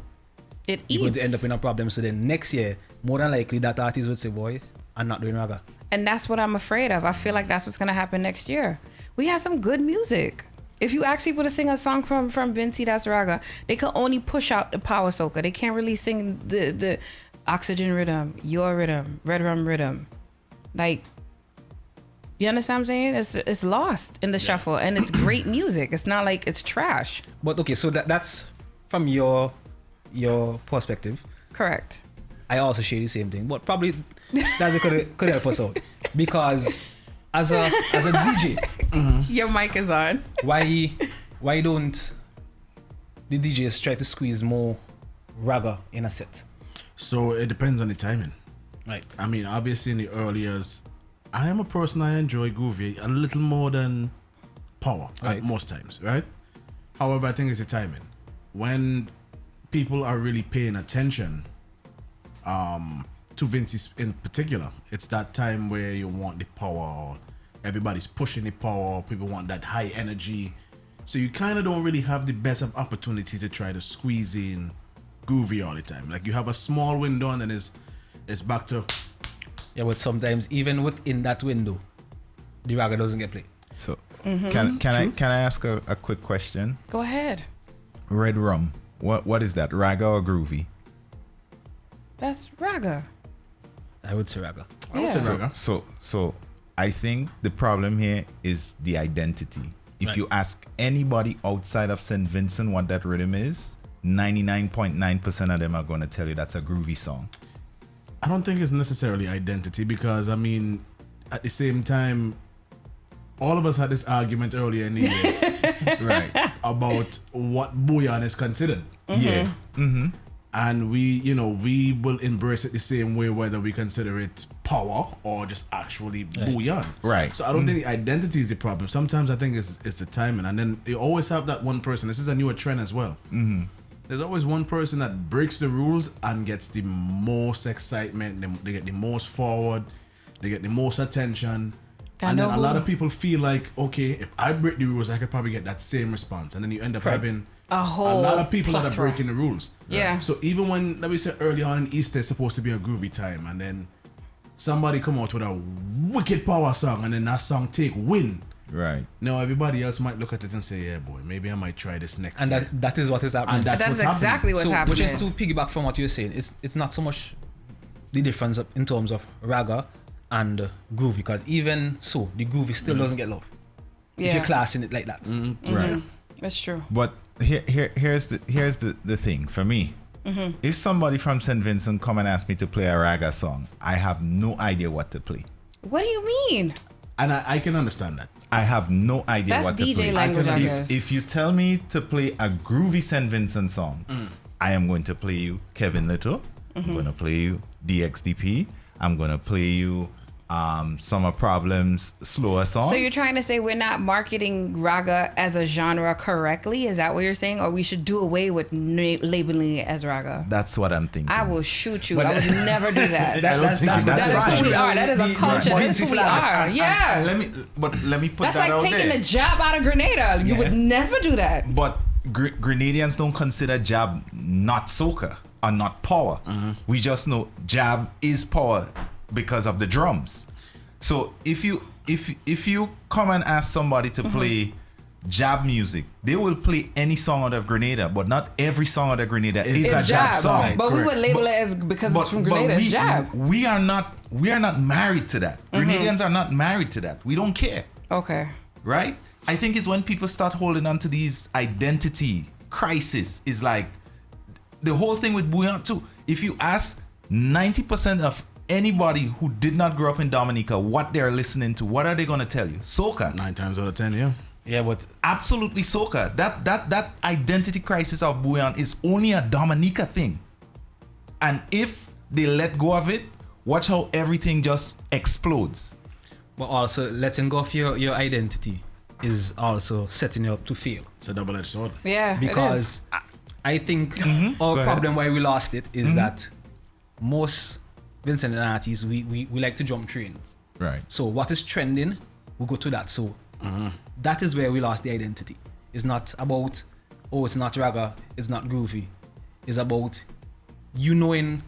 it you're going eats. to end up in a problem. So then next year, more than likely that artist would say, boy, I'm not doing raga. And that's what I'm afraid of. I feel like that's what's going to happen next year. We have some good music. If you ask people to sing a song from Vincy that's raga, they can only push out the power soca. They can't really sing the oxygen rhythm, your rhythm, red rum rhythm. Like, you understand what I'm saying? It's lost in the shuffle and it's great music. It's not like it's trash. But okay, so that's from your perspective. Correct. I also share the same thing, but probably that could help us out because as a DJ, Your mic is on. why don't the DJs try to squeeze more raga in a set? So it depends on the timing. Right. I mean, obviously in the early years, I am a person, I enjoy groovy a little more than power Right. at most times, right? However, I think it's the timing. When people are really paying attention to Vincy in particular, it's that time where you want the power, everybody's pushing the power, people want that high energy. So you kind of don't really have the best of opportunity to try to squeeze in groovy all the time. Like you have a small window and then it's back to... Yeah, but sometimes even within that window, the raga doesn't get played. So can I ask a quick question? Go ahead. Red rum. What is that? Raga or groovy? That's raga. I would say raga. I would say raga. So I think the problem here is the identity. If Right. you ask anybody outside of St. Vincent what that rhythm is, 99.9% of them are going to tell you that's a groovy song. I don't think it's necessarily identity because, I mean, at the same time, all of us had this argument earlier in the year Right. about what bouillon is considered. Yeah. And we will embrace it the same way whether we consider it power or just actually bouillon. Right. So I don't think the identity is the problem. Sometimes I think it's the timing. And then you always have that one person. This is a newer trend as well. There's always one person that breaks the rules and gets the most excitement. They get the most forward. They get the most attention. And then a lot of people feel like, okay, if I break the rules, I could probably get that same response. And then you end up having A whole lot of people that are plethora. breaking the rules. Yeah. So even when, let me say early on, Easter is supposed to be a groovy time, and then somebody come out with a wicked power song, and then that song take win. Right. Now everybody else might look at it and say, yeah, boy, maybe I might try this next And year. that is what is happening. And That's what's exactly happening. what's so, happening. But just to piggyback from what you're saying, it's not so much the difference in terms of raga and groovy, because even so, the groovy still doesn't get love. If you're classing it like that. Right. That's true. But here's the thing for me. If somebody from St. Vincent come and ask me to play a raga song, I have no idea what to play. What do you mean? And I can understand that. I have no idea That's what to DJ play. language, I guess. If you tell me to play a groovy St. Vincent song, I am going to play you Kevin Little. I'm going to play you DXDP. I'm going to play you Summer Problems slower songs. So you're trying to say we're not marketing raga as a genre correctly? Is that what you're saying? Or we should do away with labeling it as raga? That's what I'm thinking. I will shoot you. I would never do that. That's Who we are. That is a culture. That is who we are. Yeah. Let me put That's that like out taking there. the jab out of Grenada. You would never do that. But Grenadians don't consider jab not soca or not power. We just know jab is power because of the drums. So if you come and ask somebody to play jab music, they will play any song out of Grenada, but not every song out of Grenada is It's a jab song. Right. But we would label it as because it's from Grenada. It's jab. We are not married to that. Grenadians are not married to that. We don't care. Okay. Right? I think it's when people start holding on to these identity crisis is like the whole thing with Bouillon too. If you ask 90% of anybody who did not grow up in Dominica what they're listening to, what are they going to tell you? Soca. 9 times out of 10, yeah. Yeah, but Absolutely soca. That identity crisis of Bouillon is only a Dominica thing. And if they let go of it, watch how everything just explodes. but also letting go of your identity is also setting you up to fail. It's a double-edged sword. Yeah. Because I think our Go ahead. problem why we lost it is that most Vincent and artists we like to jump trains. Right. So what is trending, we go to that. So that is where we lost the identity. It's not about it's not raga, it's not groovy. It's about you knowing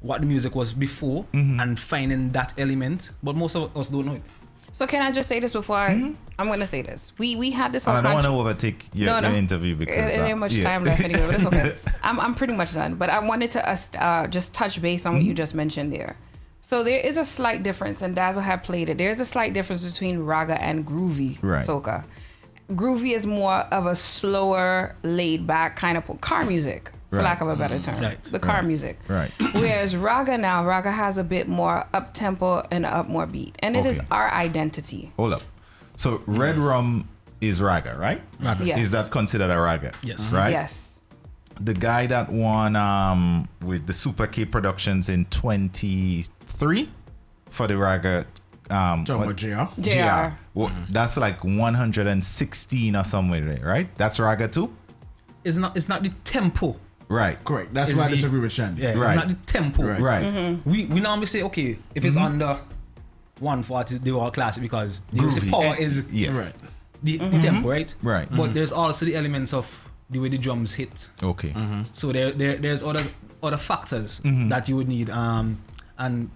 what the music was before and finding that element. But most of us don't know it. So can I just say this before I'm going to say this? We had this whole I don't want to overtake your interview because it ain't much time left anyway, but it's okay. I'm pretty much done. But I wanted to just touch base on what you just mentioned there. So there is a slight difference, and Dazzle had played it. There's a slight difference between raga and groovy soca. Groovy is more of a slower, laid back kind of car music, for lack of a better term. Right. The car music. Right. Whereas raga has a bit more up tempo and up more beat, and it is our identity. Hold up. So Red Rum is raga, right? Raga. Yes. Is that considered a raga? Yes. Right? Yes. The guy that won with the Super K Productions in 23 for the raga. Talking about JR? JR. Well, that's like 116 or somewhere there, right? That's raga too? It's not the tempo. Right. Correct. That's It's why I the- disagree with Chandy. Yeah, Right. it's not the tempo. Right. Right. We normally say, okay, if it's under 140, they all classic because the music Groovy. power is Yes. Right. the tempo, right? Right. But there's also the elements of the way the drums hit. Okay. So there's other factors that you would need. And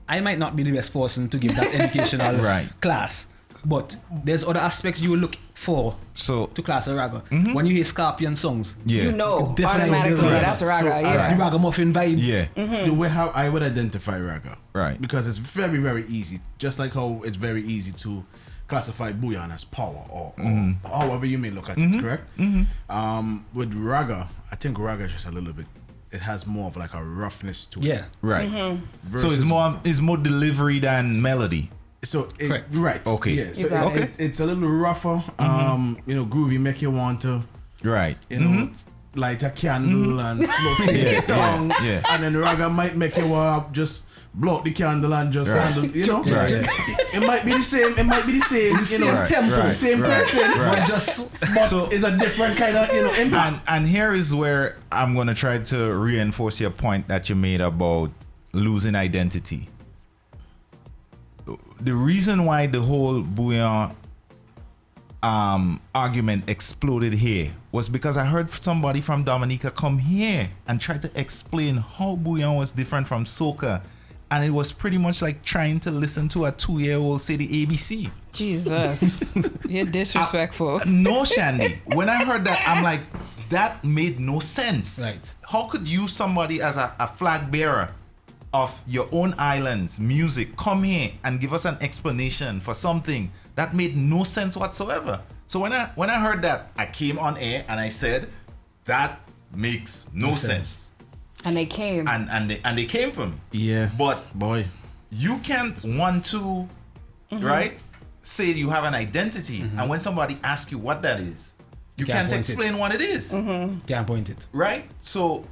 I might not be the best person to give that educational Right. class, but there's other aspects you will look for So, to class a raga. When you hear Scorpion songs, yeah. You know, Definitely automatically, there's that's raga. raga. So, Yeah. the ragamuffin vibe. Yeah. The way how I would identify raga. Right. Because it's very, very easy. Just like how it's very easy to classify Bouillon as power or however you may look at it, correct? With raga, I think raga is just a little bit, it has more of like a roughness to it. Yeah. Right. So Versus- it's more delivery than melody. So it, Correct. right. Okay. Yeah. So got it, it's a little rougher. Groovy make you want to, Right. light a candle and smoke it down. yeah. And then raga might make you want just blow out the candle and just handle, Right. It might be the same. It might be the same. Same tempo. The same person. But just So It's a different kind of impact. and here is where I'm gonna try to reinforce your point that you made about losing identity. The reason why the whole Bouillon argument exploded here was because I heard somebody from Dominica come here and try to explain how Bouillon was different from soca, and it was pretty much like trying to listen to a 2-year-old say the ABC. Jesus. You're disrespectful. No, Chandy. When I heard that, I'm like, that made no sense. Right. How could you, somebody as a flag bearer of your own island's music, come here and give us an explanation for something that made no sense whatsoever? So when I heard that, I came on air and I said, that makes no sense. And they came. And they came for me. Yeah. But Boy. you can't want to, right? Say you have an identity, and when somebody asks you what that is, you Can't can't point it. explain what it is, Can't point it. right? So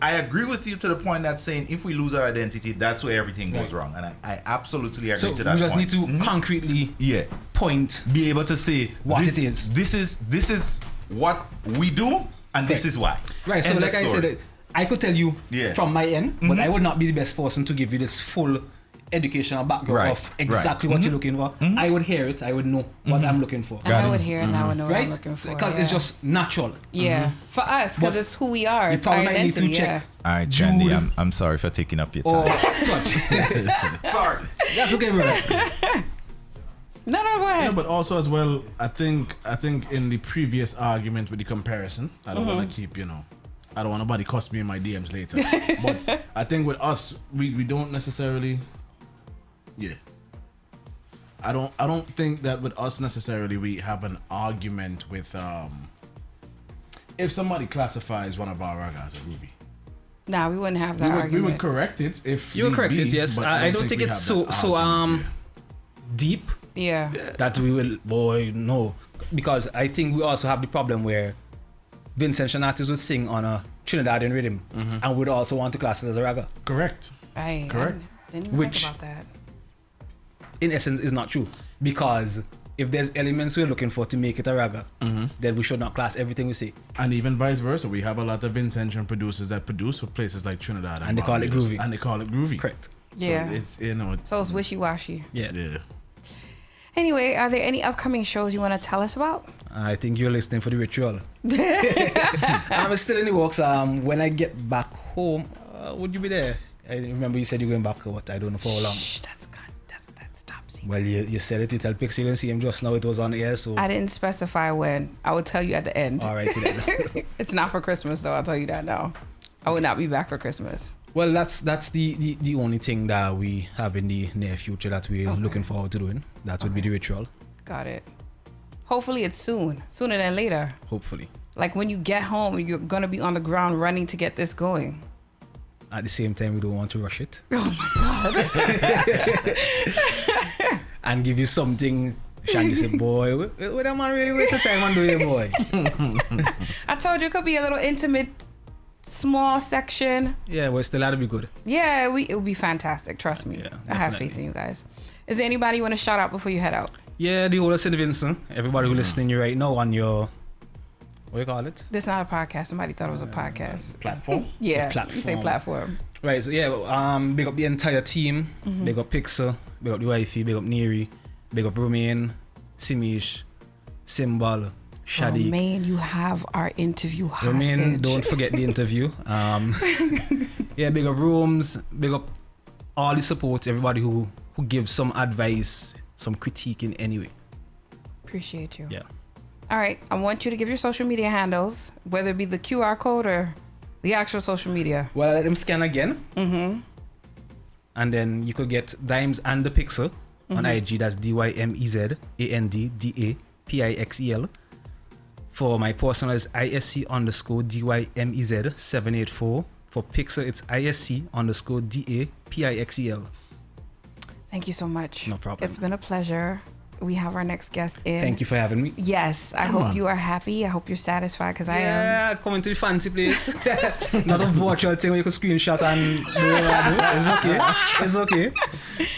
I agree with you to the point that saying if we lose our identity, that's where everything goes Right. wrong, and I absolutely agree So to that we just point. need to concretely yeah, point. be able to say What this, it is. This is what we do, and this Right. is why. Right, so End like of I story. said, I could tell you Yeah. from my end, but I would not be the best person to give you this full educational background Right, of exactly right. what you're looking for. I would hear it, I would know what I'm looking for. and I would hear it and I would know what Right? I'm looking for. Because it's yeah. just natural. Yeah. For us, because But it's who we are. You It's our probably might need identity. to check. All right, Jude Chandy, I'm sorry for taking up your Or time. touch. Sorry. That's okay, brother. No, go ahead. Yeah, but also as well, I think in the previous argument with the comparison, I don't want to keep, I don't want nobody cuss me in my DMs later. But I think with us, we don't necessarily, yeah. I don't think that with us necessarily we have an argument with if somebody classifies one of our raga as a groovy. Nah, we wouldn't have that We argument. would correct it if You would need correct be, it, yes. but I don't think we it's have that so argument, deep Yeah. that we will, boy, no. Because I think we also have the problem where Vincent and artists would sing on a Trinidadian rhythm and would also want to class it as a raga. Correct. I Correct. didn't even Which- think about that. In essence, is not true. Because if there's elements we're looking for to make it a raga, then we should not class everything we say. And even vice versa, we have a lot of intention producers that produce for places like Trinidad And they call it Barbados, groovy. And they call it groovy. Correct. Yeah. So it's So it's wishy-washy. Yeah. yeah. Anyway, are there any upcoming shows you want to tell us about? I think you're listening for the ritual. I'm still in the works. When I get back home, would you be there? I remember you said you're going back, what? I don't know for how long. Shh, that's top secret. Well, you said it. You tell Pixie and see him just now. It was on air, so. I didn't specify when. I will tell you at the end. All right, then. It's not for Christmas, so I'll tell you that now. I will not be back for Christmas. Well, that's the only thing that we have in the near future that we're looking forward to doing. That would be the ritual, Got it. Hopefully it's sooner than later. hopefully. Like when you get home, you're gonna be on the ground running to get this going. At the same time, we don't want to rush it. And give you something. Shandy said, boy, what that man really waste of time on doing, boy? I told you it could be a little intimate, small section. Yeah, well, still had to be good. Yeah, it would be fantastic. Trust me. Yeah, I have definitely. faith in you guys. Is there anybody you want to shout out before you head out? Yeah, the whole of St. Vincent. Everybody who listening you right now on your, what do you call it? This not a podcast. Somebody thought it was a podcast. Platform? Yeah, The you say platform. Right, so yeah, big up the entire team. Big up Pixel, big up the wifey, big up Neri, big up Romain, Simish, Symbol, Shadi. Romain, you have our interview hostage. Romain, don't forget the interview. Yeah, big up Rooms, big up all the support, everybody who gives some advice, some critique in any way. Appreciate you. Yeah. All right, I want you to give your social media handles, whether it be the QR code or the actual social media. Well, let them scan again. And then you could get Dymez and the Pixel on IG. That's DYMEZANDDAPIXEL. For my personal, it's ISC_DYMEZ784. For Pixel, it's ISC_DAPIXEL. Thank you so much. No problem. It's been a pleasure. We have our next guest in. Thank you for having me. Yes, I hope you are happy. I hope you're satisfied because I am. Yeah, coming to the fancy place. Not a virtual thing where you can screenshot and do whatever. It's okay. It's okay.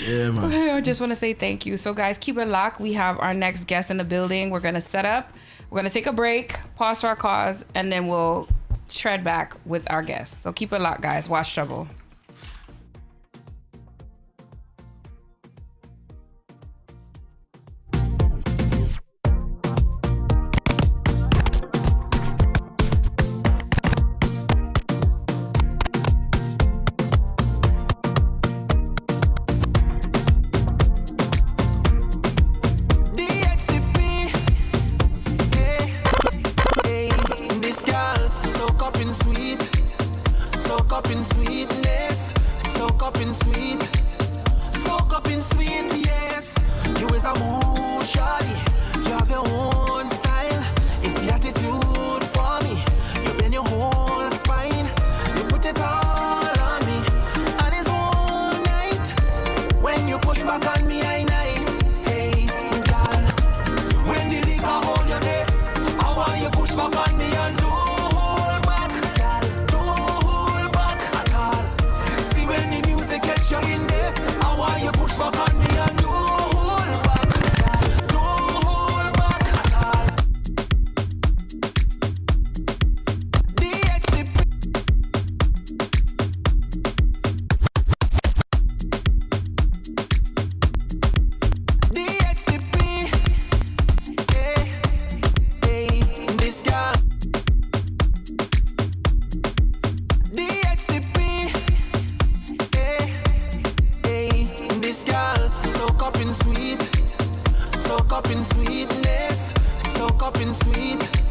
Yeah, man. I just want to say thank you. So, guys, keep it locked. We have our next guest in the building. We're going to set up. We're going to take a break, pause for our cause, and then we'll tread back with our guests. So, keep it locked, guys. Watch Chubble. DXDP, hey, this girl, soak up in sweetness, soak up in sweet, yes. You is a mood, shawty, you have your own style. It's the attitude for me. You bend your whole soak up in sweetness, soak up in sweet.